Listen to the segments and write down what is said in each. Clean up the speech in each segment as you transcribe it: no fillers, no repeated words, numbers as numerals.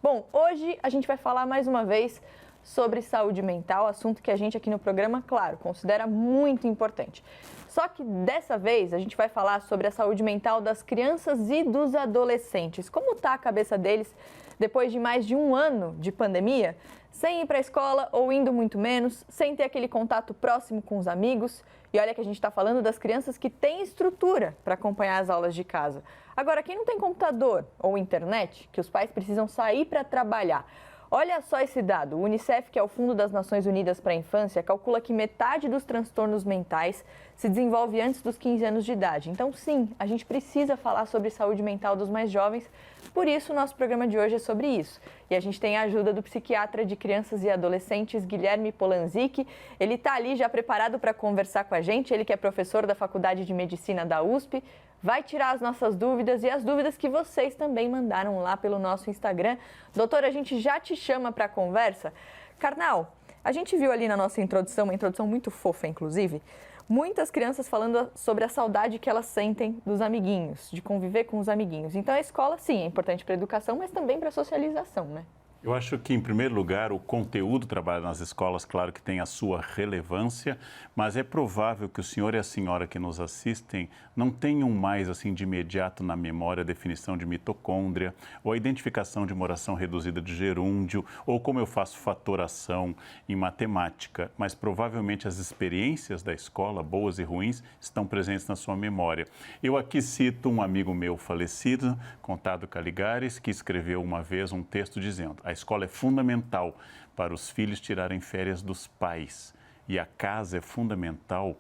Bom, hoje a gente vai falar mais uma vez sobre saúde mental, assunto que a gente aqui no programa, claro, considera muito importante. Só que dessa vez a gente vai falar sobre a saúde mental das crianças e dos adolescentes. Como está a cabeça deles depois de mais de um ano de pandemia, sem ir para a escola ou indo muito menos, sem ter aquele contato próximo com os amigos? E olha que a gente está falando das crianças que têm estrutura para acompanhar as aulas de casa. Agora, quem não tem computador ou internet, que os pais precisam sair para trabalhar. Olha só esse dado. O Unicef, que é o Fundo das Nações Unidas para a Infância, calcula que metade dos transtornos mentais se desenvolve antes dos 15 anos de idade. Então, sim, a gente precisa falar sobre saúde mental dos mais jovens. Por isso, o nosso programa de hoje é sobre isso. E a gente tem a ajuda do psiquiatra de crianças e adolescentes, Guilherme Polanzik. Ele está ali já preparado para conversar com a gente. Ele que é professor da Faculdade de Medicina da USP. Vai tirar as nossas dúvidas e as dúvidas que vocês também mandaram lá pelo nosso Instagram. Doutor, a gente já te chama para a conversa. Karnal, a gente viu ali na nossa introdução, uma introdução muito fofa, inclusive, muitas crianças falando sobre a saudade que elas sentem dos amiguinhos, de conviver com os amiguinhos. Então, a escola, sim, é importante para a educação, mas também para a socialização, né? Eu acho que, em primeiro lugar, o conteúdo trabalhado nas escolas, claro que tem a sua relevância, mas é provável que o senhor e a senhora que nos assistem não tenham mais, assim, de imediato na memória a definição de mitocôndria, ou a identificação de uma oração reduzida de gerúndio, ou como eu faço fatoração em matemática, mas provavelmente as experiências da escola, boas e ruins, estão presentes na sua memória. Eu aqui cito um amigo meu falecido, Contado Caligares, que escreveu uma vez um texto dizendo: a escola é fundamental para os filhos tirarem férias dos pais e a casa é fundamental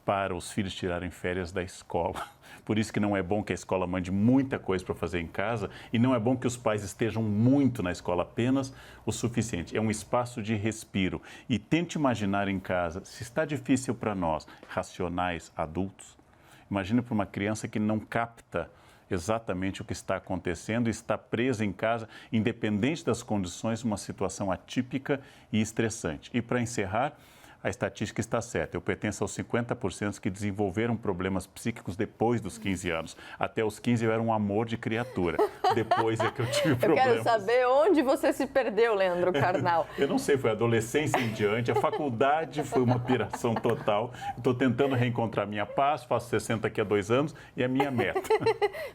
para os filhos tirarem férias da escola. Por isso que não é bom que a escola mande muita coisa para fazer em casa e não é bom que os pais estejam muito na escola, apenas o suficiente. É um espaço de respiro. E tente imaginar em casa, se está difícil para nós, racionais, adultos, imagine para uma criança que não capta exatamente o que está acontecendo, está presa em casa, independente das condições, uma situação atípica e estressante. E para encerrar, a estatística está certa. Eu pertenço aos 50% que desenvolveram problemas psíquicos depois dos 15 anos. Até os 15 eu era um amor de criatura. Depois é que eu tive problemas. Eu quero saber onde você se perdeu, Leandro Karnal. Eu não sei, foi a adolescência em diante. A faculdade foi uma piração total. Estou tentando reencontrar minha paz, faço 60 daqui a 2 anos e é minha meta.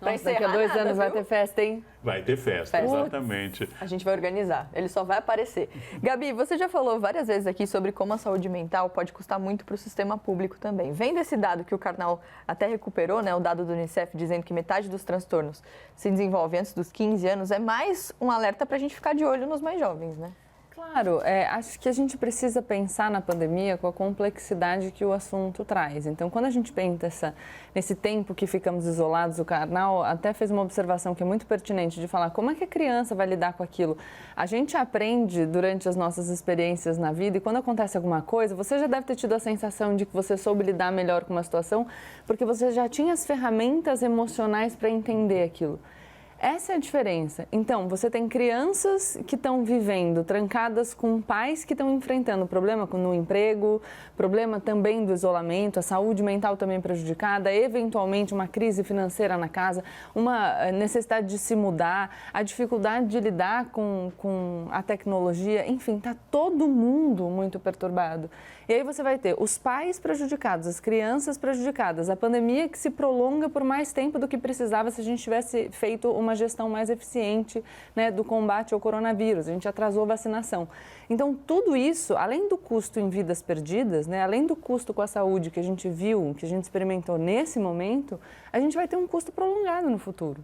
Nossa, daqui a 2 anos vai ter festa, hein? Vai ter festa, exatamente. A gente vai organizar, ele só vai aparecer. Gabi, você já falou várias vezes aqui sobre como a saúde mental pode custar muito para o sistema público também. Vendo esse dado que o Karnal até recuperou, né, o dado do Unicef, dizendo que metade dos transtornos se desenvolve antes dos 15 anos, é mais um alerta para a gente ficar de olho nos mais jovens, né? Claro, acho que a gente precisa pensar na pandemia com a complexidade que o assunto traz. Então, quando a gente pensa nesse tempo que ficamos isolados, o Karnal até fez uma observação que é muito pertinente de falar como é que a criança vai lidar com aquilo. A gente aprende durante as nossas experiências na vida e quando acontece alguma coisa, você já deve ter tido a sensação de que você soube lidar melhor com uma situação porque você já tinha as ferramentas emocionais para entender aquilo. Essa é a diferença. Então, você tem crianças que estão vivendo trancadas com pais que estão enfrentando problema no emprego, problema também do isolamento, a saúde mental também prejudicada, eventualmente uma crise financeira na casa, uma necessidade de se mudar, a dificuldade de lidar com a tecnologia, enfim, está todo mundo muito perturbado. E aí você vai ter os pais prejudicados, as crianças prejudicadas, a pandemia que se prolonga por mais tempo do que precisava se a gente tivesse feito uma gestão mais eficiente, né, do combate ao coronavírus. A gente atrasou a vacinação. Então, tudo isso, além do custo em vidas perdidas, né, além do custo com a saúde que a gente viu, que a gente experimentou nesse momento, a gente vai ter um custo prolongado no futuro.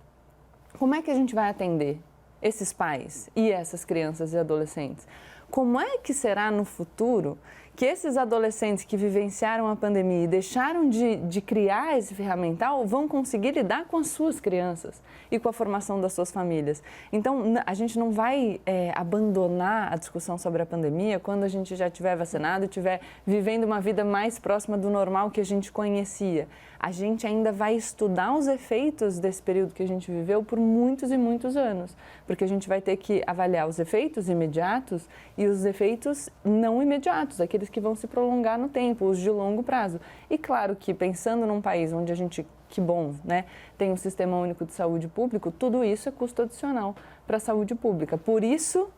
Como é que a gente vai atender esses pais e essas crianças e adolescentes? Como é que será no futuro que esses adolescentes que vivenciaram a pandemia e deixaram de criar esse ferramental vão conseguir lidar com as suas crianças e com a formação das suas famílias? Então, a gente não vai abandonar a discussão sobre a pandemia quando a gente já estiver vacinado e estiver vivendo uma vida mais próxima do normal que a gente conhecia. A gente ainda vai estudar os efeitos desse período que a gente viveu por muitos e muitos anos, porque a gente vai ter que avaliar os efeitos imediatos e os efeitos não imediatos, aqueles que vão se prolongar no tempo, os de longo prazo. E claro que pensando num país onde a gente, que bom, né, tem um sistema único de saúde público, tudo isso é custo adicional para a saúde pública. Por isso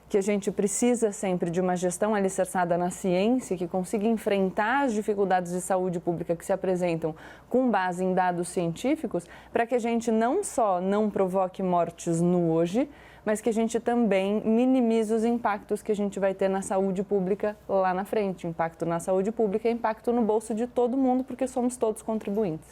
que a gente precisa sempre de uma gestão alicerçada na ciência, que consiga enfrentar as dificuldades de saúde pública que se apresentam com base em dados científicos, para que a gente não só não provoque mortes no hoje, mas que a gente também minimize os impactos que a gente vai ter na saúde pública lá na frente. Impacto na saúde pública é impacto no bolso de todo mundo, porque somos todos contribuintes.